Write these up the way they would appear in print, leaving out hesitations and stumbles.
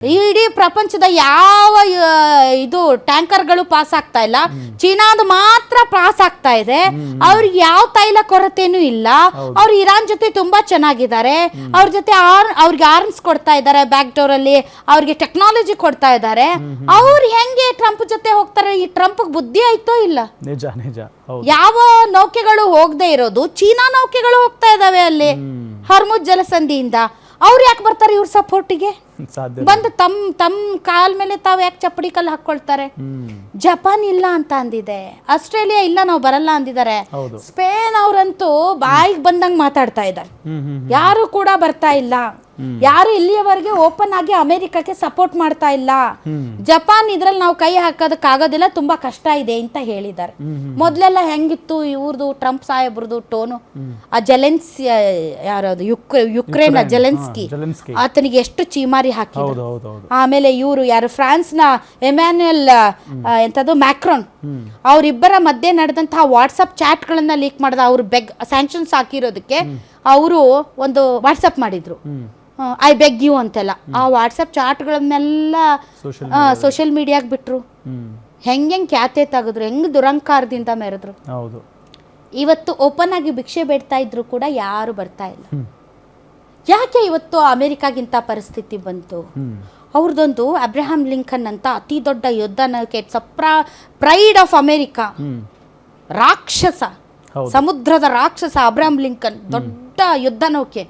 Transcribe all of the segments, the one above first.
ಇಡೀ ಪ್ರಪಂಚದ ಯಾವ ಇದು ಟ್ಯಾಂಕರ್ಗಳು ಪಾಸ್ ಆಗ್ತಾ ಇಲ್ಲ, ಚೀನಾದ ಮಾತ್ರ ಪಾಸ್ ಆಗ್ತಾ ಇದೆ. ಅವ್ರಿಗೆ ಯಾವ ತೈಲ ಕೊರತೆನೂ ಇಲ್ಲ. ಅವ್ರು ಇರಾನ್ ಜೊತೆ ತುಂಬಾ ಚೆನ್ನಾಗಿದ್ದಾರೆ. ಅವ್ರ ಜೊತೆ ಅವ್ರಿಗೆ ಆರ್ಮ್ಸ್ ಕೊಡ್ತಾ ಇದ್ದಾರೆ, ಬ್ಯಾಕ್ ಡೋರ್ ಅಲ್ಲಿ ಅವ್ರಿಗೆ ಟೆಕ್ನಾಲಜಿ ಕೊಡ್ತಾ ಇದ್ದಾರೆ. ಅವ್ರು ಹೆಂಗೆ ಟ್ರಂಪ್ ಜೊತೆ ಹೋಗ್ತಾರೆ? ಈ ಟ್ರಂಪ್ ಬುದ್ಧಿ ಆಯ್ತೋ ಇಲ್ಲ? ನಿಜ ನಿಜ. ಯಾವ ನೌಕೆಗಳು ಹೋಗದೆ ಇರೋದು ಚೀನಾ ನೌಕೆಗಳು ಹೋಗ್ತಾ ಇದಾವೆ ಅಲ್ಲಿ ಹರ್ಮುಜ್ ಜಲಸಂಧಿಯಿಂದ. ಅವ್ರು ಯಾಕೆ ಬರ್ತಾರೆ ಇವ್ರ ಸಪೋರ್ಟಿಗೆ? ಬಂದು ತಮ್ಮ ಕಾಲ್ ಮೇಲೆ ತಾವು ಯಾಕೆ ಚಪ್ಪಡಿ ಕಲ್ಲು ಹಾಕೊಳ್ತಾರೆ? ಜಪಾನ್ ಇಲ್ಲ ಅಂತ ಅಂದಿದೆ, ಆಸ್ಟ್ರೇಲಿಯಾ ಇಲ್ಲ ನಾವು ಬರಲ್ಲ ಅಂದಿದ್ದಾರೆ, ಸ್ಪೇನ್ ಅವರಂತೂ ಬಾಯಿಗೆ ಬಂದಂಗ್ ಮಾತಾಡ್ತಾ ಇದ್ದಾರೆ. ಯಾರು ಕೂಡ ಬರ್ತಾ ಇಲ್ಲ, ಯಾರು ಇಲ್ಲಿಯವರೆಗೆ ಓಪನ್ ಆಗಿ ಅಮೆರಿಕಕ್ಕೆ ಸಪೋರ್ಟ್ ಮಾಡ್ತಾ ಇಲ್ಲ. ಜಪಾನ್ ಇದ್ರಲ್ಲಿ ನಾವು ಕೈ ಹಾಕೋದಕ್ಕಾಗೋದಿಲ್ಲ, ತುಂಬಾ ಕಷ್ಟ ಇದೆ ಅಂತ ಹೇಳಿದ್ದಾರೆ. ಮೊದ್ಲೆಲ್ಲ ಹೆಂಗಿತ್ತು ಇವ್ರದು ಟ್ರಂಪ್ ಸಾಹೇಬ್ರದು ಟೋನು? ಆ ಯಾರದು ಯುಕ್ರೇನ್ ಜೆಲೆನ್ಸ್ಕಿ, ಆತನಿಗೆ ಎಷ್ಟು ಚೀಮಾರಿ ಹಾಕಿದ್ರು. ಆಮೇಲೆ ಇವರು ಯಾರು ಫ್ರಾನ್ಸ್ ನ ಎಮ್ಯಾನ್ಯುಯಲ್ ಎಂತದು ಮ್ಯಾಕ್ರೋನ್, ಅವರಿಬ್ಬರ ಮಧ್ಯೆ ನಡೆದಂತಹ ವಾಟ್ಸಪ್ ಚಾಟ್ ಗಳನ್ನ ಲೀಕ್ ಮಾಡಿದ. ಅವ್ರು ಸ್ಯಾಂಕ್ಷನ್ಸ್ ಹಾಕಿರೋದಕ್ಕೆ ಅವರು ಒಂದು ವಾಟ್ಸಪ್ ಮಾಡಿದ್ರು, ಐ ಬೆಗ್ ಯು ಅಂತೆಲ್ಲ. ಆ ವಾಟ್ಸಪ್ ಚಾಟ್ಗಳನ್ನೆಲ್ಲ ಸೋಷಿಯಲ್ ಮೀಡಿಯಾಗೆ ಬಿಟ್ರು. ಹೆಂಗೆ ಖ್ಯಾತೆ ತೆಗೆದ್ರು, ಹೆಂಗ್ ದುರಂಕಾರದಿಂದ ಮೆರೆದ್ರು. ಇವತ್ತು ಓಪನ್ ಆಗಿ ಭಿಕ್ಷೆ ಬೇಡ್ತಾ ಇದ್ರು ಕೂಡ ಯಾರು ಬರ್ತಾ ಇಲ್ಲ. ಯಾಕೆ ಇವತ್ತು ಅಮೆರಿಕಾಗಿಂತ ಪರಿಸ್ಥಿತಿ ಬಂತು? ಅವ್ರದೊಂದು ಅಬ್ರಹಾಂ ಲಿಂಕನ್ ಅಂತ ಅತಿ ದೊಡ್ಡ ಯುದ್ಧ ನೌಕೆ, ಪ್ರೈಡ್ ಆಫ್ ಅಮೆರಿಕಾ, ರಾಕ್ಷಸ, ಸಮುದ್ರದ ರಾಕ್ಷಸ ಅಬ್ರಹಾಂ ಲಿಂಕನ್, ದೊಡ್ಡ ಯುದ್ಧ ನೌಕೆ.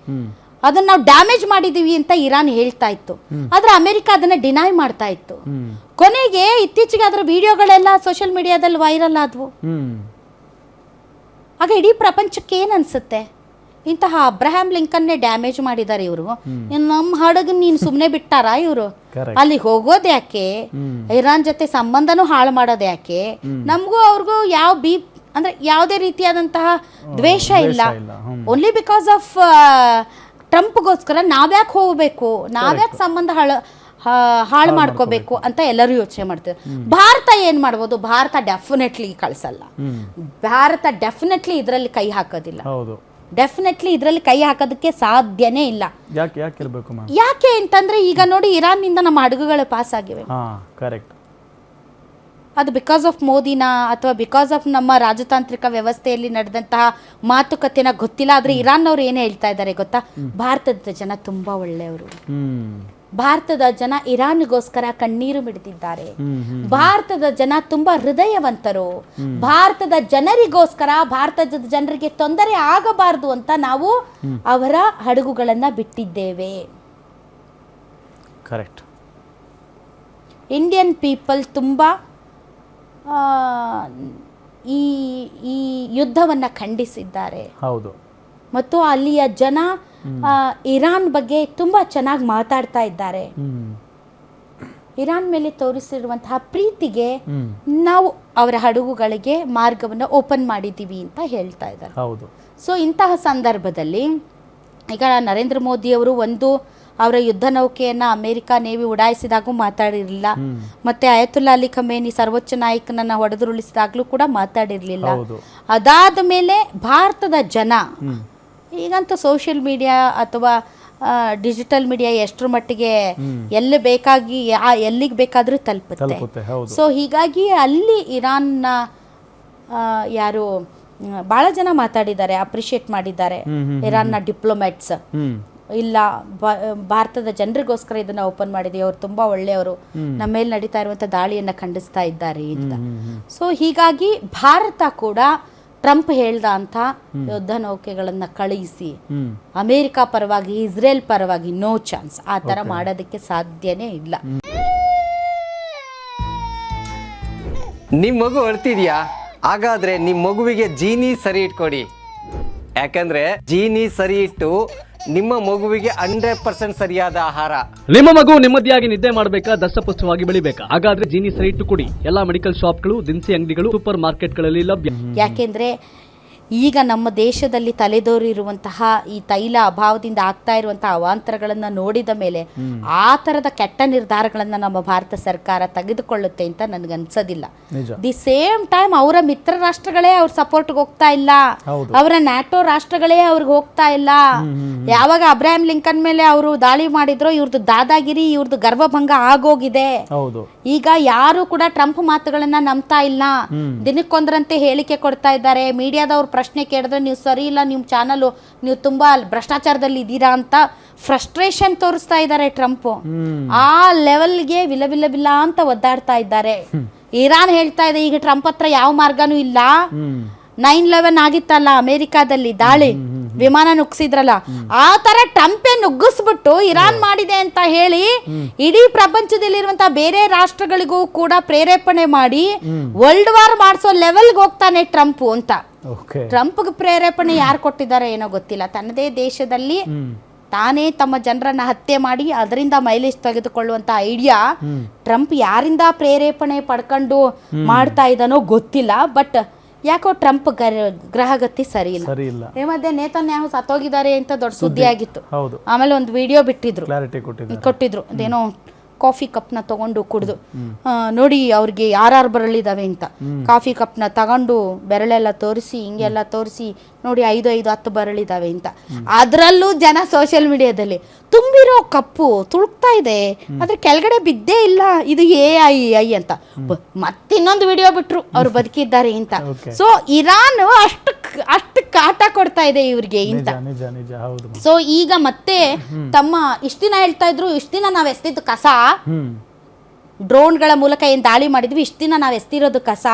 ಅದನ್ನ ನಾವು ಡ್ಯಾಮೇಜ್ ಮಾಡಿದೀವಿ ಅಂತ ಇರಾನ್ ಹೇಳ್ತಾ ಇತ್ತು, ಆದ್ರೆ ಅಮೆರಿಕ ಅದನ್ನ ಡಿನೈ ಮಾಡ್ತಾ ಇತ್ತು. ಕೊನೆಗೆ ಇತ್ತೀಚೆಗೆ ಅದರ ವಿಡಿಯೋಗಳೆಲ್ಲ ಸೋಷಿಯಲ್ ಮೀಡಿಯಾದಲ್ಲಿ ವೈರಲ್ ಆದ್ವು. ಆಗ ಇಡೀ ಪ್ರಪಂಚಕ್ಕೆ ಏನ್ ಅನ್ಸುತ್ತೆ? ಇಂತಹ ಅಬ್ರಹಾಂ ಲಿಂಕನ್ನೇ ಡ್ಯಾಮೇಜ್ ಮಾಡಿದ್ದಾರೆ ಇವರು, ನಮ್ಮ ಹಡಗನ್ ನೀನ್ ಸುಮ್ನೆ ಬಿಟ್ಟಾರ ಇವರು? ಅಲ್ಲಿ ಹೋಗೋದ್ ಯಾಕೆ? ಇರಾನ್ ಜೊತೆ ಸಂಬಂಧನೂ ಹಾಳು ಮಾಡೋದ್ ಯಾಕೆ? ನಮಗೂ ಅವ್ರಿಗೂ ಅಂದ್ರೆ ಯಾವುದೇ ರೀತಿಯಾದಂತಹ ದ್ವೇಷ ಇಲ್ಲ. ಓನ್ಲಿ ಬಿಕಾಸ್ ಆಫ್ ಟ್ರಂಪ್ಗೋಸ್ಕರ ನಾವ್ಯಾಕೆ ಹೋಗ್ಬೇಕು, ನಾವ್ಯಾಕೆ ಸಂಬಂಧ ಹಾಳು ಮಾಡ್ಕೋಬೇಕು ಅಂತ ಎಲ್ಲರೂ ಯೋಚನೆ ಮಾಡ್ತಾರೆ. ಭಾರತ ಏನ್ ಮಾಡ್ಬೋದು? ಭಾರತ ಡೆಫಿನೆಟ್ಲಿ ಕಳ್ಸಲ್ಲ. ಭಾರತ ಡೆಫಿನೆಟ್ಲಿ ಇದರಲ್ಲಿ ಕೈ ಹಾಕೋದಿಲ್ಲ. ಡೆಫಿನೆಟ್ಲಿ ಇದರಲ್ಲಿ ಕೈ ಹಾಕೋದಕ್ಕೆ ಸಾಧ್ಯನೇ ಇಲ್ಲ. ಯಾಕೆ ಅಂತಂದ್ರೆ ಈಗ ನೋಡಿ, ಇರಾನ್ ನಿಂದ ನಮ್ಮ ಹಡಗುಗಳು ಪಾಸ್ ಆಗಿವೆ. ಅದು ಬಿಕಾಸ್ ಆಫ್ ಮೋದಿನ ಅಥವಾ ಬಿಕಾಸ್ ಆಫ್ ನಮ್ಮ ರಾಜತಾಂತ್ರಿಕ ವ್ಯವಸ್ಥೆಯಲ್ಲಿ ನಡೆದಂತಹ ಮಾತುಕತೆನ ಗೊತ್ತಿಲ್ಲ. ಆದ್ರೆ ಇರಾನ್ ಅವ್ರು ಏನ್ ಹೇಳ್ತಾ ಇದ್ದಾರೆ ಗೊತ್ತಾ? ಭಾರತದ ಜನ ತುಂಬಾ ಒಳ್ಳೆಯವರು, ಭಾರತದ ಜನ ಇರಾನ್ಗೋಸ್ಕರ ಕಣ್ಣೀರು ಮಿಡಿದಿದ್ದಾರೆ, ಭಾರತದ ಜನ ತುಂಬಾ ಹೃದಯವಂತರು, ಭಾರತದ ಜನರಿಗೋಸ್ಕರ, ಭಾರತದ ಜನರಿಗೆ ತೊಂದರೆ ಆಗಬಾರದು ಅಂತ ನಾವು ಅವರ ಹಡಗುಗಳನ್ನ ಬಿಟ್ಟಿದ್ದೇವೆ. ಕರೆಕ್ಟ್. ಇಂಡಿಯನ್ ಪೀಪಲ್ ತುಂಬಾ ಈ ಯುದ್ಧವನ್ನ ಖಂಡಿಸಿದ್ದಾರೆ. ಹೌದು. ಮತ್ತು ಅಲ್ಲಿಯ ಜನ ಇರಾನ್ ಬಗ್ಗೆ ತುಂಬಾ ಚೆನ್ನಾಗಿ ಮಾತಾಡ್ತಾ ಇದ್ದಾರೆ. ಇರಾನ್ ಮೇಲೆ ತೋರಿಸಿರುವಂತಹ ಪ್ರೀತಿಗೆ ನಾವು ಅವರ ಹಡಗುಗಳಿಗೆ ಮಾರ್ಗವನ್ನು ಓಪನ್ ಮಾಡಿದ್ದೀವಿ ಅಂತ ಹೇಳ್ತಾ ಇದ್ದಾರೆ. ಸೊ ಇಂತಹ ಸಂದರ್ಭದಲ್ಲಿ ಈಗ ನರೇಂದ್ರ ಮೋದಿ ಅವರು ಅವರ ಯುದ್ಧ ನೌಕೆಯನ್ನ ಅಮೆರಿಕ ನೇವಿ ಉಡಾಯಿಸಿದಾಗೂ ಮಾತಾಡಿರಲಿಲ್ಲ. ಮತ್ತೆ ಅಯತುಲ್ಲಾ ಅಲಿ ಖಮೇನಿ ಸರ್ವೋಚ್ಚ ನಾಯಕನನ್ನ ಹೊಡೆದುರುಳಿಸಿದಾಗ್ಲೂ ಕೂಡ ಮಾತಾಡಿರ್ಲಿಲ್ಲ. ಅದಾದ ಮೇಲೆ ಭಾರತದ ಜನ ಈಗಂತೂ ಸೋಷಿಯಲ್ ಮೀಡಿಯಾ ಅಥವಾ ಡಿಜಿಟಲ್ ಮೀಡಿಯಾ ಎಷ್ಟರ ಮಟ್ಟಿಗೆ ಎಲ್ಲಿಗೆ ಬೇಕಾದ್ರೂ ತಲುಪುತ್ತೆ. ಸೊ ಹೀಗಾಗಿ ಅಲ್ಲಿ ಇರಾನ್ನ ಯಾರು ಬಹಳ ಜನ ಮಾತಾಡಿದ್ದಾರೆ, ಅಪ್ರಿಶಿಯೇಟ್ ಮಾಡಿದ್ದಾರೆ ಇರಾನ್ನ ಡಿಪ್ಲೊಮ್ಯಾಟ್ಸ್. ಇಲ್ಲ, ಭಾರತದ ಜನರಿಗೋಸ್ಕರ ಇದನ್ನ ಓಪನ್ ಮಾಡಿದೀವಿ, ಅವ್ರು ತುಂಬಾ ಒಳ್ಳೆಯವರು, ನಮ್ಮ ಮೇಲೆ ನಡೀತಾ ಇರುವಂತ ದಾಳಿಯನ್ನ ಖಂಡಿಸ್ತಾ ಇದ್ದಾರೆ ಅಂತ. ಸೊ ಹೀಗಾಗಿ ಭಾರತ ಕೂಡ ಟ್ರಂಪ್ ಹೇಳ್ದ ಅಂತ ಯುದ್ಧ ನೌಕೆಗಳನ್ನ ಕಳುಹಿಸಿ ಅಮೆರಿಕ ಪರವಾಗಿ, ಇಸ್ರೇಲ್ ಪರವಾಗಿ ನೋ ಚಾನ್ಸ್. ಆ ತರ ಮಾಡೋದಕ್ಕೆ ಸಾಧ್ಯನೇ ಇಲ್ಲ. ನಿಮ್ ಮಗು ಅಳ್ತಿದ್ಯಾ? ಹಾಗಾದ್ರೆ ನಿಮ್ ಮಗುವಿಗೆ ಜೀನಿ ಸರಿ ಇಟ್ಕೊಡಿ. ಯಾಕಂದ್ರೆ ಜೀನಿ ಸರಿ ಇಟ್ಟು ನಿಮ್ಮ ಮಗುವಿಗೆ 100% ಸರಿಯಾದ ಆಹಾರ. ನಿಮ್ಮ ಮಗು ನೆಮ್ಮದಿಯಾಗಿ ನಿದ್ದೆ ಮಾಡಬೇಕಾ, ದಷ್ಟಪುಷ್ಟವಾಗಿ ಬೆಳಿಬೇಕಾ? ಹಾಗಾದ್ರೆ ಜೀನಿ ಸರಿ ಇಟ್ಟು ಕೊಡಿ. ಎಲ್ಲಾ ಮೆಡಿಕಲ್ ಶಾಪ್ಗಳು, ದಿನಸಿ ಅಂಗಡಿಗಳು, ಸೂಪರ್ ಮಾರ್ಕೆಟ್ಗಳಲ್ಲಿ ಲಭ್ಯ. ಯಾಕೆಂದ್ರೆ ಈಗ ನಮ್ಮ ದೇಶದಲ್ಲಿ ತಲೆದೋರಿರುವಂತಹ ಈ ತೈಲ ಅಭಾವದಿಂದ ಆಗ್ತಾ ಇರುವಂತಹ ಅವಾಂತರಗಳನ್ನು ನೋಡಿದ ಮೇಲೆ ಆ ಥರದ ಕೆಟ್ಟ ನಿರ್ಧಾರಗಳನ್ನು ನಮ್ಮ ಭಾರತ ಸರ್ಕಾರ ತೆಗೆದುಕೊಳ್ಳುತ್ತೆ ಅಂತ ನನಗನ್ಸೋದಿಲ್ಲ. ದಿ ಸೇಮ್ ಟೈಮ್ ಅವರ ಮಿತ್ರ ರಾಷ್ಟ್ರಗಳೇ ಅವ್ರ ಸಪೋರ್ಟ್ಗೆ ಹೋಗ್ತಾ ಇಲ್ಲ, ಅವರ ನ್ಯಾಟೋ ರಾಷ್ಟ್ರಗಳೇ ಅವ್ರಿಗೆ ಹೋಗ್ತಾ ಇಲ್ಲ. ಯಾವಾಗ ಅಬ್ರಾಹಂ ಲಿಂಕನ್ ಮೇಲೆ ಅವರು ದಾಳಿ ಮಾಡಿದ್ರು, ಇವ್ರದ್ದು ದಾದಾಗಿರಿ, ಇವ್ರದ್ದು ಗರ್ವಭಂಗ ಆಗೋಗಿದೆ. ಈಗ ಯಾರು ಕೂಡ ಟ್ರಂಪ್ ಮಾತುಗಳನ್ನ ನಂಬ್ತಾ ಇಲ್ಲ. ದಿನಕ್ಕೊಂದರಂತೆ ಹೇಳಿಕೆ ಕೊಡ್ತಾ ಇದ್ದಾರೆ. ಮೀಡಿಯಾದವ್ರು ಪ್ರಶ್ನೆ ಕೇಳಿದ್ರೆ ನೀವು ಸರಿ ಇಲ್ಲ, ನಿಮ್ಮ ಚಾನಲ್ ನೀವು ತುಂಬಾ ಭ್ರಷ್ಟಾಚಾರದಲ್ಲಿ ಇದ್ದೀರಾ ಅಂತ ಫ್ರಸ್ಟ್ರೇಷನ್ ತೋರಿಸ್ತಾ ಇದ್ದಾರೆ ಟ್ರಂಪ್. ಆ ಲೆವೆಲ್ಗೆ ವಿಲ ಅಂತ ಒದ್ದಾಡ್ತಾ ಇದ್ದಾರೆ. ಇರಾನ್ ಹೇಳ್ತಾ ಇದೆ ಈಗ ಟ್ರಂಪ್ ಹತ್ರ ಯಾವ ಮಾರ್ಗನೂ ಇಲ್ಲ. 9/11 ಆಗಿತ್ತಲ್ಲ ಅಮೆರಿಕಾದಲ್ಲಿ ದಾಳಿ, ವಿಮಾನ ನುಗ್ಸಿದ್ರಲ್ಲ, ಆ ತರ ಟ್ರಂಪೇ ನುಗ್ಗಿಸ್ಬಿಟ್ಟು ಇರಾನ್ ಮಾಡಿದೆ ಅಂತ ಹೇಳಿ ಇಡೀ ಪ್ರಪಂಚದಲ್ಲಿರುವಂತಹ ಬೇರೆ ರಾಷ್ಟ್ರಗಳಿಗೂ ಕೂಡ ಪ್ರೇರೇಪಣೆ ಮಾಡಿ ವರ್ಲ್ಡ್ ವಾರ್ ಮಾಡಿಸೋ ಲೆವೆಲ್ಗೆ ಹೋಗ್ತಾನೆ ಟ್ರಂಪ್ ಅಂತ. ಟ್ರಂಪ್ಗೆ ಪ್ರೇರೇಪಣೆ ಯಾರು ಕೊಟ್ಟಿದ್ದಾರೆ ಏನೋ ಗೊತ್ತಿಲ್ಲ. ತನ್ನದೇ ದೇಶದಲ್ಲಿ ತಾನೇ ತಮ್ಮ ಜನರನ್ನ ಹತ್ಯೆ ಮಾಡಿ ಅದರಿಂದ ಮೈಲೇಜ್ ತೆಗೆದುಕೊಳ್ಳುವಂತ ಐಡಿಯಾ ಟ್ರಂಪ್ ಯಾರಿಂದ ಪ್ರೇರೇಪಣೆ ಪಡ್ಕೊಂಡು ಮಾಡ್ತಾ ಇದ್ದಾನೋ ಗೊತ್ತಿಲ್ಲ. ಬಟ್ ಯಾಕೋ ಟ್ರಂಪ್ ಗ್ರಹಗತಿ ಸರಿ ಇಲ್ಲ. ಈ ಮಧ್ಯೆ ನೇತನ್ಯಾಹು ಸತ್ತೋಗಿದ್ದಾರೆ ಅಂತ ದೊಡ್ಡ ಸುದ್ದಿ ಆಗಿತ್ತು. ಆಮೇಲೆ ಒಂದು ವಿಡಿಯೋ ಕೊಟ್ಟಿದ್ರು ಅದೇನೋ ಕಾಫಿ ಕಪ್ನ ತಗೊಂಡು ಕುಡಿದು ನೋಡಿ ಅವ್ರಿಗೆ ಯಾರು ಬರಲಿದಾವೆ ಅಂತ. ಕಾಫಿ ಕಪ್ನ ತಗೊಂಡು ಬೆರಳೆಲ್ಲ ತೋರಿಸಿ ಹಿಂಗೆಲ್ಲ ತೋರಿಸಿ ನೋಡಿ 5 10 ಬರಳಿದಾವೆ ಅಂತ. ಅದರಲ್ಲೂ ಜನ ಸೋಷಿಯಲ್ ಮೀಡಿಯಾದಲ್ಲಿ ತುಂಬಿರೋ ಕಪ್ಪು ತುಳುಕ್ತಾ ಇದೆ, ಅದ್ರ ಕೆಳಗಡೆ ಬಿದ್ದೇ ಇಲ್ಲ, ಇದು AI ಅಂತ ಮತ್ತಿನ್ನೊಂದು ವಿಡಿಯೋ ಬಿಟ್ರು ಅವ್ರು ಬದುಕಿದ್ದಾರೆ ಅಂತ. ಸೊ ಇರಾನ್ ಅಷ್ಟು ಕಾಟ ಕೊಡ್ತಾ ಇದೆ ಇವ್ರಿಗೆ ಅಂತ. ಸೊ ಈಗ ಮತ್ತೆ ತಮ್ಮ ಇಷ್ಟ ದಿನ ಹೇಳ್ತಾ ಇದ್ರು, ಇಷ್ಟ ದಿನ ನಾವ್ ಎಸ್ತಿದ್ದು ಕಸ, ಡ್ರೋನ್ಗಳ ಮೂಲಕ ಏನ್ ದಾಳಿ ಮಾಡಿದ್ವಿ, ಇಷ್ಟ ದಿನ ನಾವ್ ಎಸ್ತಿರೋದು ಕಸ,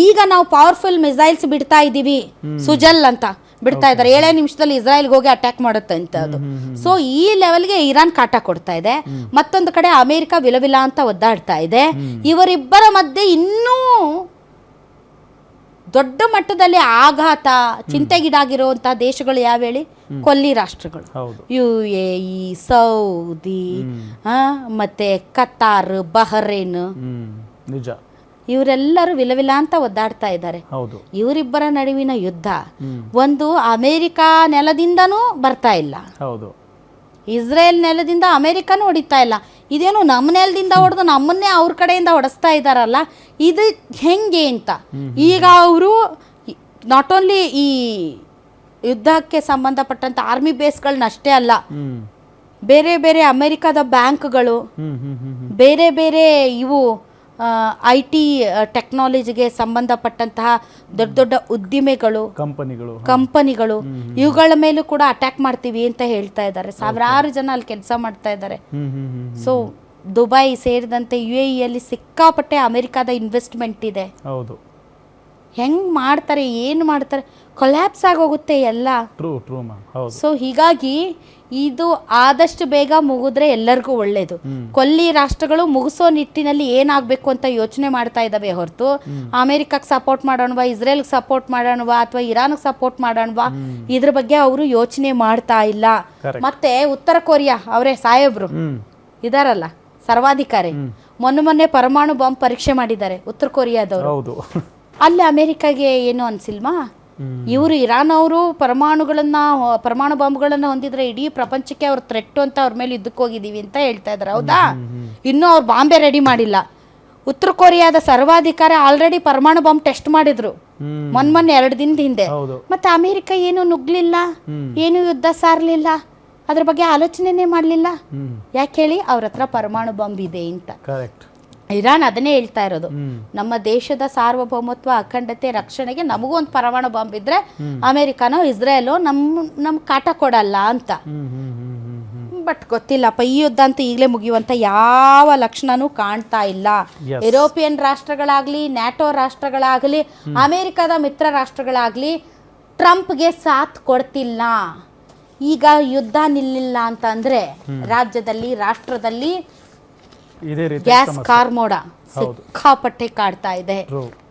ಈಗ ನಾವು ಪವರ್ಫುಲ್ ಮಿಸೈಲ್ಸ್ ಬಿಡ್ತಾ ಇದೀವಿ, ಸುಜಲ್ ಅಂತ ಬಿಡ್ತಾ ಇದ್ದಾರೆ, 7 ನಿಮಿಷದಲ್ಲಿ ಇಸ್ರಾಯಲ್ಗೆ ಹೋಗಿ ಅಟ್ಯಾಕ್ ಮಾಡುತ್ತೆ ಅಂತ ಅದು. ಸೊ ಈ ಲೆವೆಲ್ಗೆ ಇರಾನ್ ಕಾಟ ಕೊಡ್ತಾ ಇದೆ. ಮತ್ತೊಂದು ಕಡೆ ಅಮೆರಿಕ ವಿಲವಿಲ ಅಂತ ಒದ್ದಾಡ್ತಾ ಇದೆ. ಇವರಿಬ್ಬರ ಮಧ್ಯೆ ಇನ್ನೂ ದೊಡ್ಡ ಮಟ್ಟದಲ್ಲಿ ಆಘಾತ ಚಿಂತೆಗೀಡಾಗಿರುವಂತಹ ದೇಶಗಳು ಯಾವ ಹೇಳಿ? ಕೊಲ್ಲಿ ರಾಷ್ಟ್ರಗಳು, UAE, ಸೌದಿ, ಮತ್ತೆ ಕತಾರ್, ಬಹರೇನ್, ಇವರೆಲ್ಲರೂ ವಿಲವಿಲ ಅಂತ ಒದ್ದಾಡ್ತಾ ಇದ್ದಾರೆ. ಇವರಿಬ್ಬರ ನಡುವಿನ ಯುದ್ಧ ಒಂದು ಅಮೆರಿಕ ನೆಲದಿಂದನೂ ಬರ್ತಾ ಇಲ್ಲ, ಇಸ್ರೇಲ್ ನೆಲದಿಂದ ಅಮೆರಿಕನೂ ಹೊಡಿತಾ ಇಲ್ಲ. ಇದೇನು ನಮ್ಮ ನೆಲದಿಂದ ಹೊಡೆದು ನಮ್ಮನ್ನೇ ಅವ್ರ ಕಡೆಯಿಂದ ಹೊಡೆಸ್ತಾ ಇದ್ದಾರಲ್ಲ, ಇದು ಹೆಂಗೆ ಅಂತ. ಈಗ ಅವರು ನಾಟ್ ಓನ್ಲಿ ಈ ಯುದ್ಧಕ್ಕೆ ಸಂಬಂಧಪಟ್ಟಂತ ಆರ್ಮಿ ಬೇಸ್ಗಳನ್ನಷ್ಟೇ ಅಲ್ಲ, ಬೇರೆ ಬೇರೆ ಅಮೆರಿಕದ ಬ್ಯಾಂಕ್ಗಳು, ಬೇರೆ ಬೇರೆ ಇವು IT ಟೆಕ್ನಾಲಜಿಗೆ ಸಂಬಂಧಪಟ್ಟಂತಹ ದೊಡ್ಡ ದೊಡ್ಡ ಉದ್ದಿಮೆಗಳು, ಕಂಪನಿಗಳು ಇವುಗಳ ಮೇಲೂ ಕೂಡ ಅಟ್ಯಾಕ್ ಮಾಡ್ತೀವಿ ಅಂತ ಹೇಳ್ತಾ ಇದ್ದಾರೆ. ಸಾವಿರಾರು ಜನ ಅಲ್ಲಿ ಕೆಲಸ ಮಾಡ್ತಾ ಇದ್ದಾರೆ. ಸೊ ದುಬೈ ಸೇರಿದಂತೆ UAE ಸಿಕ್ಕಾಪಟ್ಟೆ ಅಮೆರಿಕದ ಇನ್ವೆಸ್ಟ್ಮೆಂಟ್ ಇದೆ. ಹೆಂಗ್ ಮಾಡ್ತಾರೆ, ಏನು ಮಾಡ್ತಾರೆ, ಕೊಲ್ಯಾಪ್ಸ್ ಆಗೋಗುತ್ತೆ ಎಲ್ಲ. ಸೊ ಹೀಗಾಗಿ ಇದು ಆದಷ್ಟು ಬೇಗ ಮುಗಿದ್ರೆ ಎಲ್ಲರಿಗೂ ಒಳ್ಳೇದು. ಕೊಲ್ಲಿ ರಾಷ್ಟ್ರಗಳು ಮುಗಿಸೋ ನಿಟ್ಟಿನಲ್ಲಿ ಏನಾಗಬೇಕು ಅಂತ ಯೋಚನೆ ಮಾಡ್ತಾ ಇದ್ದಾವೆ ಹೊರತು ಅಮೆರಿಕಕ್ಕೆ ಸಪೋರ್ಟ್ ಮಾಡೋಣವಾ, ಇಸ್ರೇಲ್ಗೆ ಸಪೋರ್ಟ್ ಮಾಡೋಣವಾ, ಅಥವಾ ಇರಾನ್ಗೆ ಸಪೋರ್ಟ್ ಮಾಡೋಣವಾ, ಇದ್ರ ಬಗ್ಗೆ ಅವರು ಯೋಚನೆ ಮಾಡ್ತಾ ಇಲ್ಲ. ಮತ್ತೆ ಉತ್ತರ ಕೊರಿಯಾ ಅವರೇ ಸಾಹೇಬ್ರು ಇದಾರಲ್ಲ ಸರ್ವಾಧಿಕಾರಿ, ಮೊನ್ನೆ ಪರಮಾಣು ಬಾಂಬ್ ಪರೀಕ್ಷೆ ಮಾಡಿದ್ದಾರೆ ಉತ್ತರ ಕೊರಿಯಾದವರು. ಅಲ್ಲಿ ಅಮೆರಿಕಾಗೆ ಏನು ಅನ್ಸಿಲ್ವಾ? ಇವರು ಇರಾನ್ ಅವರು ಪರಮಾಣು ಬಾಂಬ್ಗಳನ್ನ ಹೊಂದಿದ್ರೆ ಇಡೀ ಪ್ರಪಂಚಕ್ಕೆ ಅವ್ರ ಥ್ರೆಟ್ ಅಂತ ಅವ್ರ ಮೇಲೆ ಯುದ್ಧಕ್ಕೆ ಹೋಗಿದೀವಿ ಅಂತ ಹೇಳ್ತಾ ಇದಾರೆ. ಹೌದಾ? ಇನ್ನೂ ಅವ್ರು ಬಾಂಬೆ ರೆಡಿ ಮಾಡಿಲ್ಲ. ಉತ್ತರ ಕೊರಿಯಾದ ಸರ್ವಾಧಿಕಾರಿ ಆಲ್ರೆಡಿ ಪರಮಾಣು ಬಾಂಬ್ ಟೆಸ್ಟ್ ಮಾಡಿದ್ರು ಮೊನ್ನೆ 2 ದಿನದ ಹಿಂದೆ. ಮತ್ತೆ ಅಮೆರಿಕ ಏನು ನುಗ್ಲಿಲ್ಲ, ಏನು ಯುದ್ಧ ಸಾರ್ಲಿಲ್ಲ, ಅದ್ರ ಬಗ್ಗೆ ಆಲೋಚನೆನೇ ಮಾಡ್ಲಿಲ್ಲ. ಯಾಕೆ ಹೇಳಿ? ಅವ್ರ ಹತ್ರ ಪರಮಾಣು ಬಾಂಬ್ ಇದೆ ಅಂತ. ಇರಾನ್ ಅದನ್ನೇ ಹೇಳ್ತಾ ಇರೋದು, ನಮ್ಮ ದೇಶದ ಸಾರ್ವಭೌಮತ್ವ ಅಖಂಡತೆ ರಕ್ಷಣೆಗೆ ನಮಗೂ ಒಂದು ಪರಮಾಣು ಬಾಂಬ್ ಇದ್ರೆ ಅಮೆರಿಕನೋ ಇಸ್ರೇಲೋ ನಮ್ ಕಾಟ ಕೊಡಲ್ಲ ಅಂತ. ಬಟ್ ಗೊತ್ತಿಲ್ಲಪ್ಪ, ಈ ಯುದ್ಧ ಅಂತೂ ಈಗಲೇ ಮುಗಿಯುವಂತ ಯಾವ ಲಕ್ಷಣನೂ ಕಾಣ್ತಾ ಇಲ್ಲ. ಯುರೋಪಿಯನ್ ರಾಷ್ಟ್ರಗಳಾಗ್ಲಿ, ನ್ಯಾಟೋ ರಾಷ್ಟ್ರಗಳಾಗ್ಲಿ, ಅಮೆರಿಕದ ಮಿತ್ರ ರಾಷ್ಟ್ರಗಳಾಗ್ಲಿ ಟ್ರಂಪ್ಗೆ ಸಾಥ್ ಕೊಡ್ತಿಲ್ಲ. ಈಗ ಯುದ್ಧ ನಿಲ್ಲಿಲ್ಲ ಅಂತ ಅಂದ್ರೆ ರಾಜ್ಯದಲ್ಲಿ, ರಾಷ್ಟ್ರದಲ್ಲಿ ಗ್ಯಾಸ್ ಕಾರ್ಮೋಡ ಸಿಕ್ಕಾಪಟ್ಟೆ ಕಾಡ್ತಾ ಇದೆ.